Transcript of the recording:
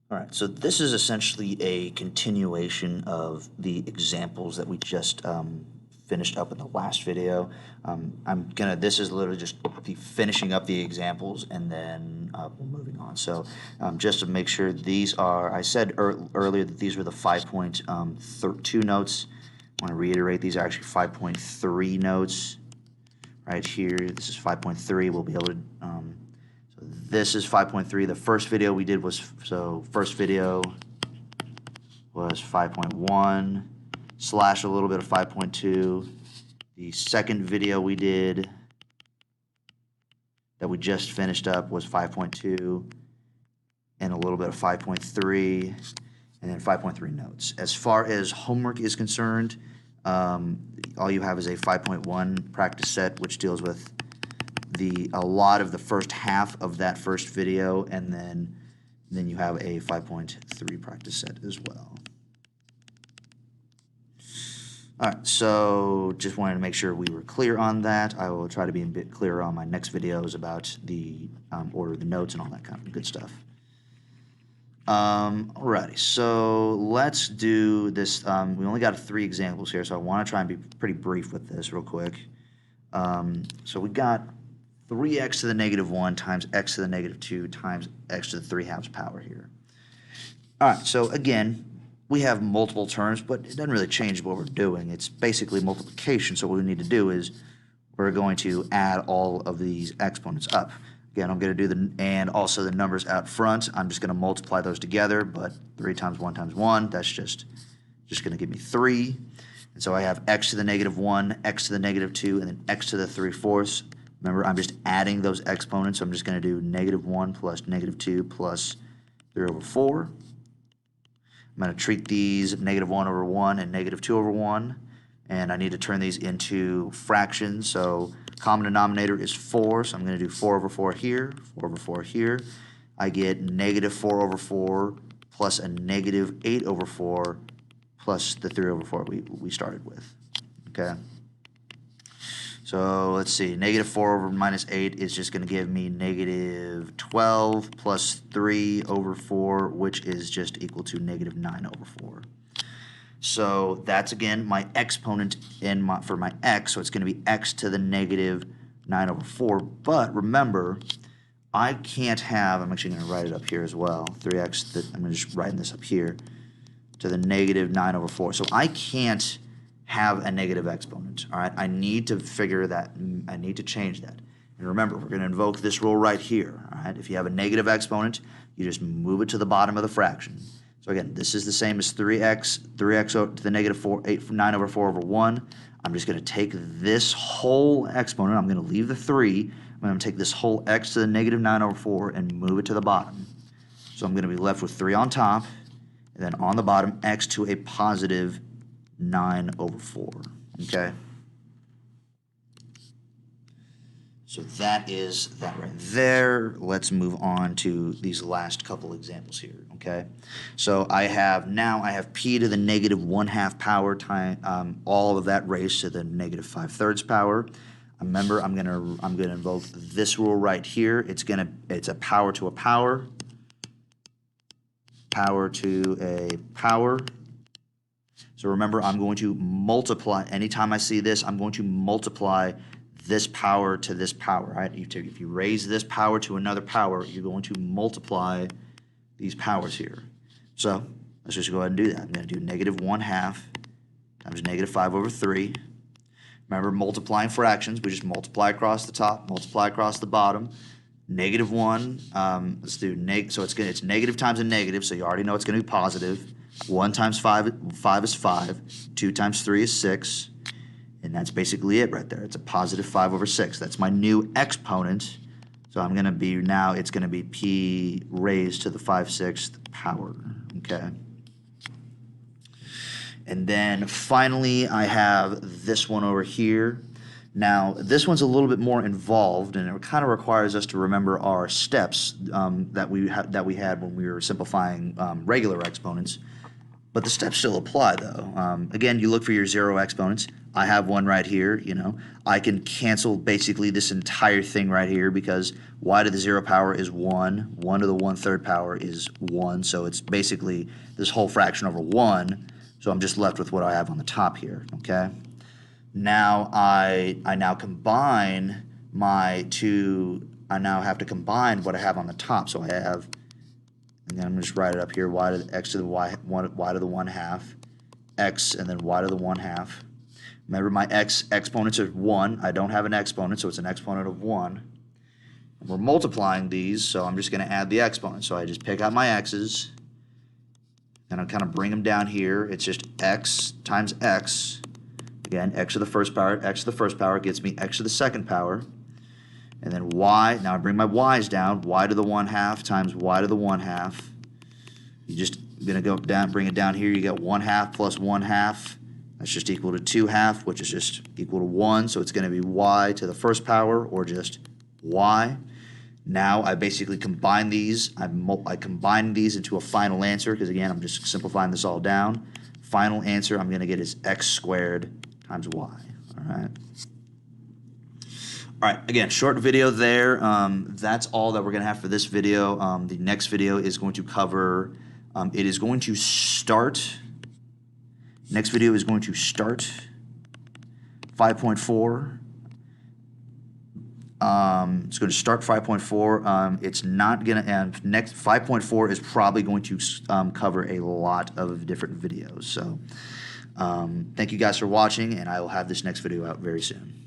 All right, so this is essentially a continuation of the examples that we just finished up in the last video. This is literally just the finishing up the examples and then we're moving on. So just to make sure these are, I said earlier that these were the 5.2 notes. I want to reiterate these are actually 5.3 notes right here. This is 5.3. We'll be able to so this is 5.3. The first video we did was, first video was 5.1 slash a little bit of 5.2. The second video we did that we just finished up was 5.2 and a little bit of 5.3 and then 5.3 notes. As far as homework is concerned, all you have is a 5.1 practice set, which deals with a lot of the first half of that first video, and then you have a 5.3 practice set as well. All right, so just wanted to make sure we were clear on that. I will try to be a bit clearer on my next videos about the order of the notes and all that kind of good stuff. Alrighty, so let's do this. We only got 3 examples here, so I want to try and be pretty brief with this real quick. So we got 3x to the negative 1 times x to the negative 2 times x to the 3/2 power here. All right, so again, we have multiple terms, but it doesn't really change what we're doing. It's basically multiplication, so what we need to do is we're going to add all of these exponents up. Again, I'm going to do and also the numbers out front. I'm just going to multiply those together, but 3 times 1 times 1, that's just going to give me 3. And so I have x to the negative 1, x to the negative 2, and then x to the 3/4. Remember, I'm just adding those exponents, so I'm just going to do negative 1 plus negative 2 plus 3/4. I'm going to treat these negative 1 over 1 and negative 2 over 1, and I need to turn these into fractions. So common denominator is 4, so I'm going to do 4 over 4 here, 4 over 4 here. I get negative 4 over 4 plus a negative 8 over 4 plus the 3 over 4 we started with, okay? So let's see, negative 4 over minus 8 is just going to give me negative 12 plus 3 over 4, which is just equal to negative 9 over 4. So that's, again, my exponent for my x, so it's going to be x to the negative 9 over 4. But remember, I can't have, I'm actually going to write it up here as well, 3x, I'm going to just write this up here, to the negative 9 over 4. So I can't have a negative exponent, all right? I need to figure that, I need to change that. And remember, we're going to invoke this rule right here, all right? If you have a negative exponent, you just move it to the bottom of the fraction. So again, this is the same as 3x to the negative 9 over 4 over 1. I'm just going to take this whole exponent, I'm going to leave the 3, I'm going to take this whole x to the negative 9 over 4 and move it to the bottom. So I'm going to be left with 3 on top, and then on the bottom, x to a positive 9 over 4, okay? So that is that right there. Let's move on to these last couple examples here, okay? So I have p to the negative 1/2 power time, all of that raised to the negative 5/3 power. Remember, I'm gonna invoke this rule right here. It's a power to a power, power to a power. So remember, I'm going to multiply, anytime I see this, I'm going to multiply this power to this power, right? If you raise this power to another power, you're going to multiply these powers here. So let's just go ahead and do that. I'm going to do negative 1/2 times negative 5 over 3. Remember, multiplying fractions, we just multiply across the top, multiply across the bottom. Negative 1, let's do so it's negative times a negative, so you already know it's going to be positive. 1 times 5 is 5. 2 times 3 is 6. And that's basically it right there. It's a positive 5 over 6. That's my new exponent. So I'm going to be, now it's going to be p raised to the 5/6 power, okay? And then finally, I have this one over here. Now, this one's a little bit more involved, and it kind of requires us to remember our steps that we had when we were simplifying regular exponents. But the steps still apply, though. Again, you look for your zero exponents. I have one right here, you know. I can cancel basically this entire thing right here because y to the 0 power is 1. 1 to the 1/3 power is 1. So it's basically this whole fraction over 1. So I'm just left with what I have on the top here, okay? Now I now combine my two, I now have to combine what I have on the top. So I have, and then I'm going to just write it up here, y to the x to the y to the 1/2, x, and then y to the 1/2. Remember, my exponents are 1. I don't have an exponent, so it's an exponent of 1. And we're multiplying these, so I'm just going to add the exponents. So I just pick out my x's, and I kind of bring them down here. It's just x times x. Again, x to the first power, x to the first power gets me x to the second power. And then y, now I bring my y's down, y to the 1/2 times y to the 1/2. You're just going to go down, bring it down here. You got 1/2 plus 1/2. That's just equal to 2/2, which is just equal to 1. So it's going to be y to the first power, or just y. Now I basically combine these. I combine these into a final answer, because again, I'm just simplifying this all down. Final answer I'm going to get is x squared times y. All right. All right, again, short video there. That's all that we're going to have for this video. The next video is going to cover, next video is going to start 5.4. It's going to start 5.4. It's not going to end. Next 5.4 is probably going to cover a lot of different videos. So thank you guys for watching, and I will have this next video out very soon.